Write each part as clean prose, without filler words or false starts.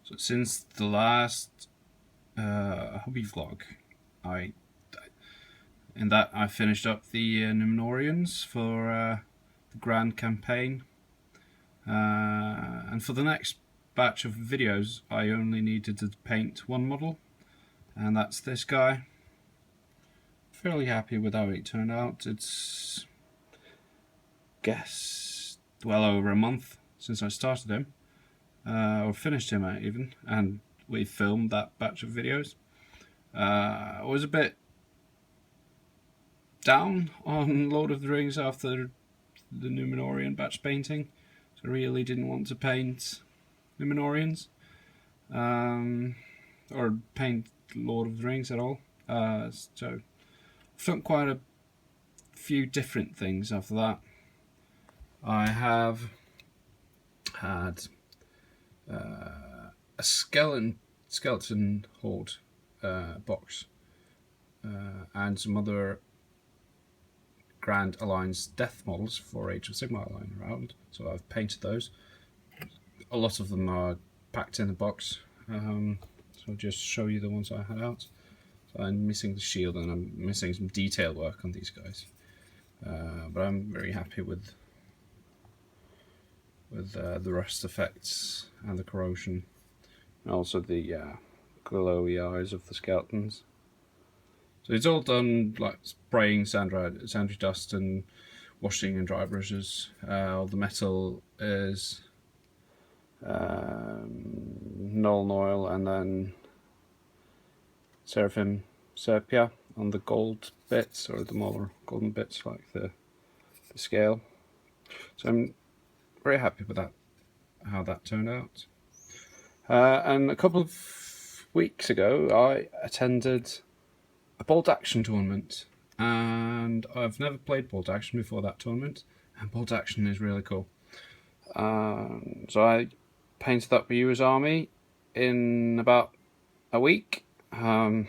So since the last hobby vlog, I finished up the Numenoreans for the Grand Campaign, and for the next batch of videos I only needed to paint one model, and that's this guy. Fairly happy with how it turned out. It's well over a month since I started him, or finished him even, and we filmed that batch of videos. I was a bit down on Lord of the Rings after the Numenorean batch painting, so I really didn't want to paint Numenoreans, or paint Lord of the Rings at all. So I've done quite a few different things after that. I have had a skeleton horde box, and some other Grand Alliance death models for Age of Sigmar lying around, so I've painted those. A lot of them are packed in the box, so I'll just show you the ones I had out. So I'm missing the shield and I'm missing some detail work on these guys, but I'm very happy with the rust effects and the corrosion, and also the glowy eyes of the skeletons. So it's all done like spraying sandry dust and washing and dry brushes. All the metal is Nuln Oil and then Seraphim Sepia on the gold bits, or the more golden bits like the scale. So I'm very happy with that, how that turned out. And a couple of weeks ago I attended a bolt action tournament, and I've never played bolt action before that tournament, and bolt action is really cool. So I painted up Yua's army in about a week. I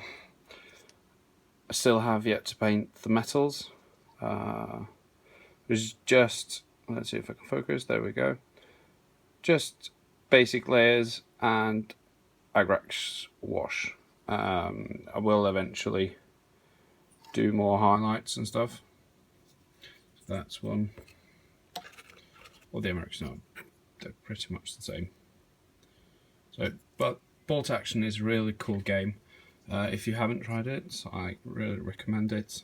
still have yet to paint the metals. It was just, let's see if I can focus, there we go. Just basic layers and Agrax wash. I will eventually do more highlights and stuff. So that's one. Well, the Americans are, they're pretty much the same. So, but bolt action is a really cool game. If you haven't tried it, I really recommend it.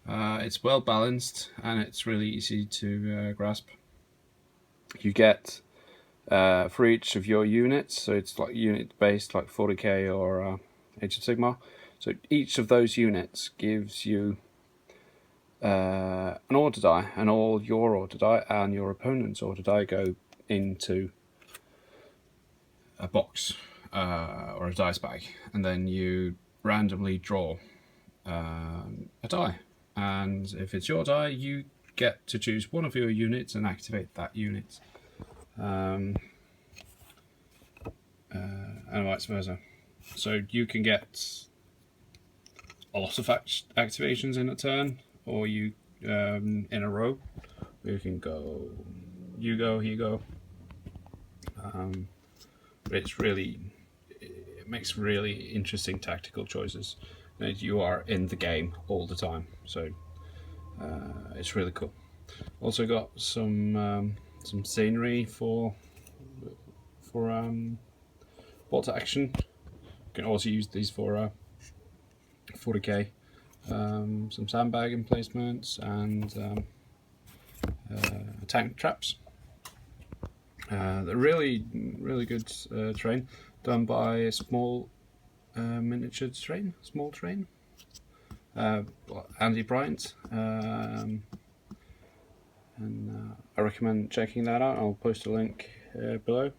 It's well balanced and it's really easy to grasp. You get for each of your units, so it's like unit based, like 40k or Age of Sigmar. So each of those units gives you an order die, and all your order die and your opponent's order die go into a box or a dice bag, and then you randomly draw a die, and if it's your die, you get to choose one of your units and activate that unit, and vice versa. So you can get a lot of activations in a turn, or you in a row. You can go, you go, he go. But it makes really interesting tactical choices. And you are in the game all the time, so it's really cool. Also got some scenery for bolt action. You can also use these for 40k. Some sandbag emplacements and tank traps. They're really good terrain, done by a small miniature terrain, small terrain. Andy Bryant, and I recommend checking that out. I'll post a link below.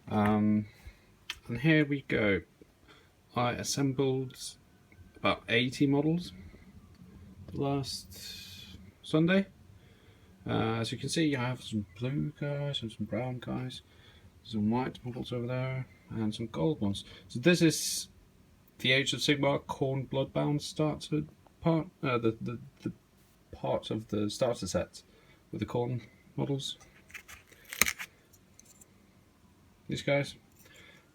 And here we go. I assembled about 80 models last Sunday. As you can see, I have some blue guys and some brown guys, some white models over there, and some gold ones. So this is the Age of Sigmar Khorne Bloodbound starter part, the part of the starter set with the Khorne models. These guys.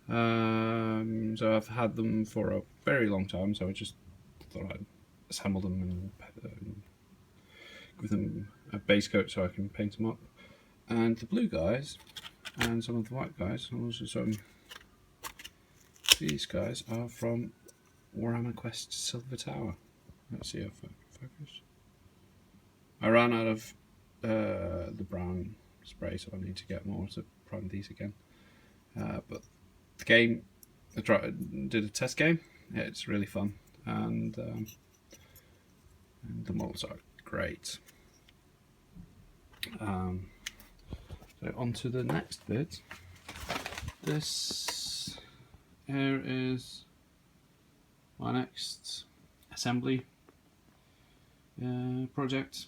So I've had them for a very long time, so I just thought I'd assemble them and give them a base coat so I can paint them up. And the blue guys and some of the white guys, and also some these guys, are from Warhammer Quest Silver Tower. Let's see if I can focus. I ran out of the brown spray, so I need to get more to prime these again. But the game, I did a test game. It's really fun, and the models are great. So on to the next bit. This here is my next assembly project,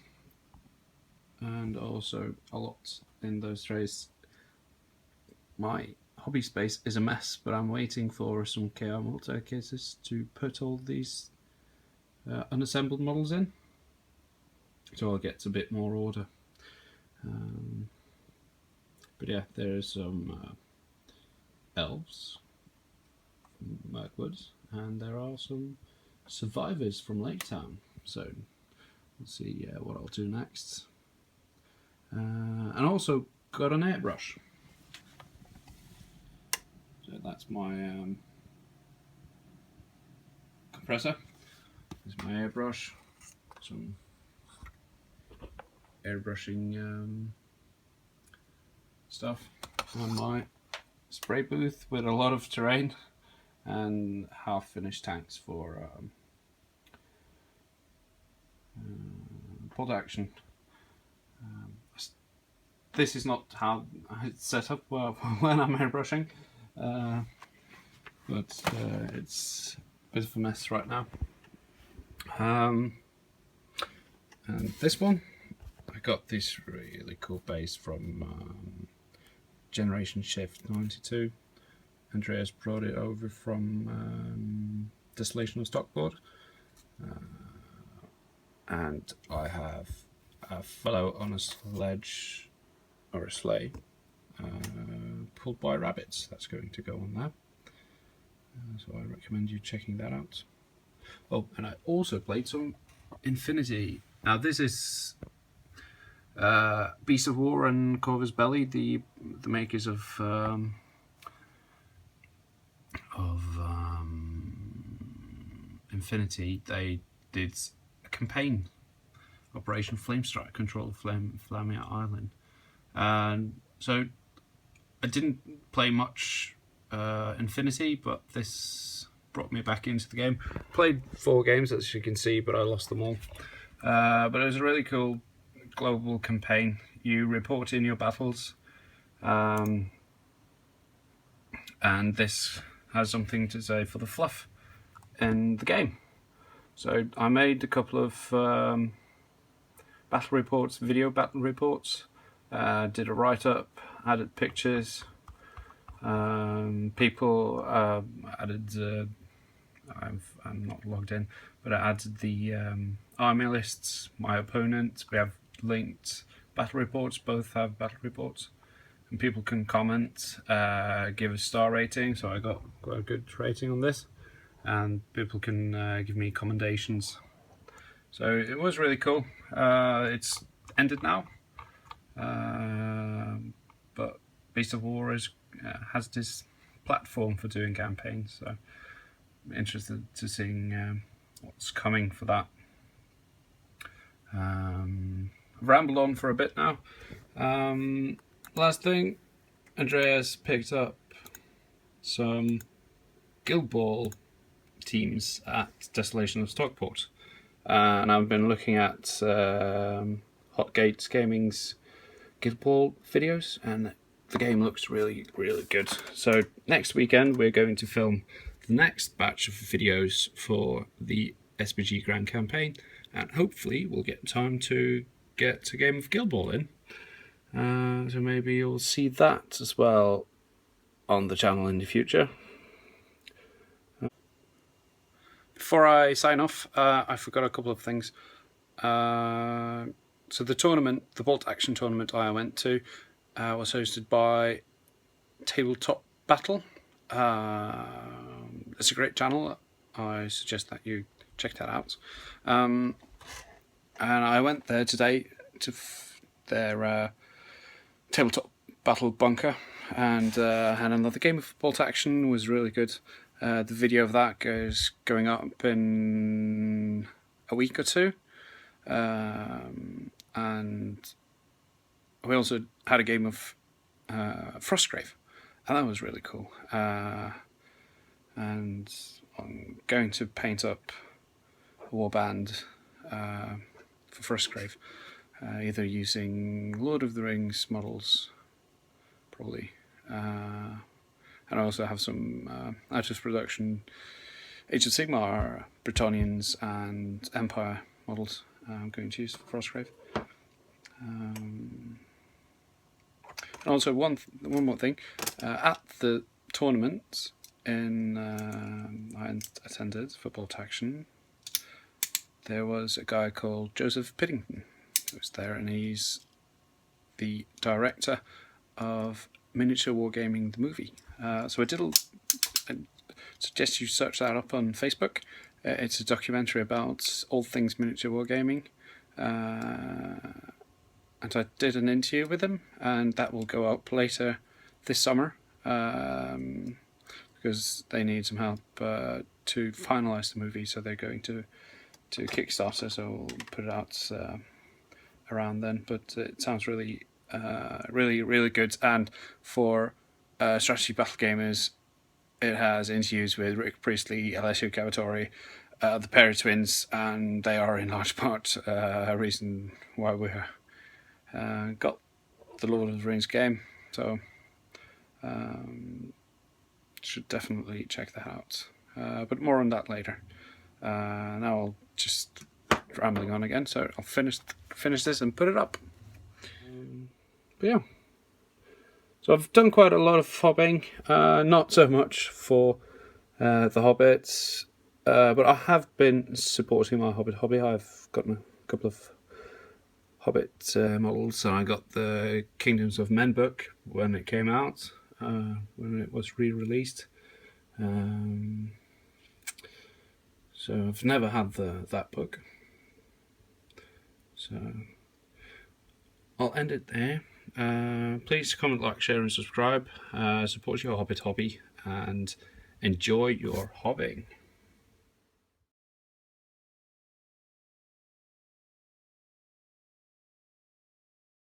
and also a lot in those trays. My hobby space is a mess, but I'm waiting for some KR multi cases to put all these unassembled models in, so I'll get a bit more order. But yeah, there's some elves from Mirkwood, and there are some survivors from Lake Town, so we'll see what I'll do next. And also got an airbrush. So that's my compressor. There's my airbrush. Some airbrushing stuff. And my spray booth with a lot of terrain and half-finished tanks for pod action. This is not how it's set up when I'm airbrushing, but it's a bit of a mess right now. And this one, I got this really cool base from Generation Shift 92. Andreas brought it over from Desolation of Stockport, and I have a fellow on a sledge or a sleigh pulled by rabbits. That's going to go on there, so I recommend you checking that out. Oh, and I also played some Infinity. Now this is Beast of War and Corvus Belli, the makers of Infinity. They did a campaign, Operation Flamestrike, Control Flamia Island, and so I didn't play much Infinity, but this brought me back into the game. Played 4 games, as you can see, but I lost them all. But it was a really cool global campaign. You report in your battles, and this has something to say for the fluff in the game. So I made a couple of battle reports, video battle reports, did a write-up, added pictures, people added, I'm not logged in, but I added the army lists, my opponent. We have linked battle reports, both have battle reports, and people can comment, give a star rating, so I got quite a good rating on this, and people can give me commendations. So it was really cool. It's ended now, but Beast of War has this platform for doing campaigns, so I'm interested to seeing what's coming for that. I've rambled on for a bit now. Last thing, Andreas picked up some Guild Ball teams at Desolation of Stockport, and I've been looking at Hotgates Gaming's Guild Ball videos, and the game looks really, really good. So next weekend we're going to film the next batch of videos for the SBG Grand Campaign, and hopefully we'll get time to get a game of Guild Ball in. So maybe you'll see that as well on the channel in the future. Before I sign off, I forgot a couple of things. So the tournament, the Bolt Action tournament I went to, was hosted by Tabletop Battle, It's a great channel. I suggest that you check that out. And I went there today to their tabletop battle bunker, and had another game of Football to Action. Was really good. The video of that is going up in a week or two, and we also had a game of Frostgrave, and that was really cool. And I'm going to paint up a warband for Frostgrave, either using Lord of the Rings models, probably. And I also have some out of production Age of Sigmar, Bretonnians, and Empire models I'm going to use for Frostgrave. And also one more thing, at the tournament I attended, Football to Action, there was a guy called Joseph Piddington who was there, and he's the director of Miniature Wargaming the movie. So I suggest you search that up on Facebook. It's a documentary about all things miniature wargaming. And I did an interview with him, and that will go up later this summer, because they need some help to finalise the movie, so they're going to Kickstarter, so we'll put it out around then. But it sounds really good, and for strategy battle gamers, it has interviews with Rick Priestley, Alessio Cavatore, the Perry twins, and they are in large part a reason why we got the Lord of the Rings game. So should definitely check that out. But more on that later. Now I'll just rambling on again, so I'll finish this and put it up. But yeah. So I've done quite a lot of hobbying, not so much for the Hobbits, but I have been supporting my Hobbit hobby. I've gotten a couple of Hobbit models, and I got the Kingdoms of Men book when it came out, when it was re-released. So I've never had that book. So I'll end it there. Please comment, like, share and subscribe. Support your Hobbit hobby and enjoy your hobbying.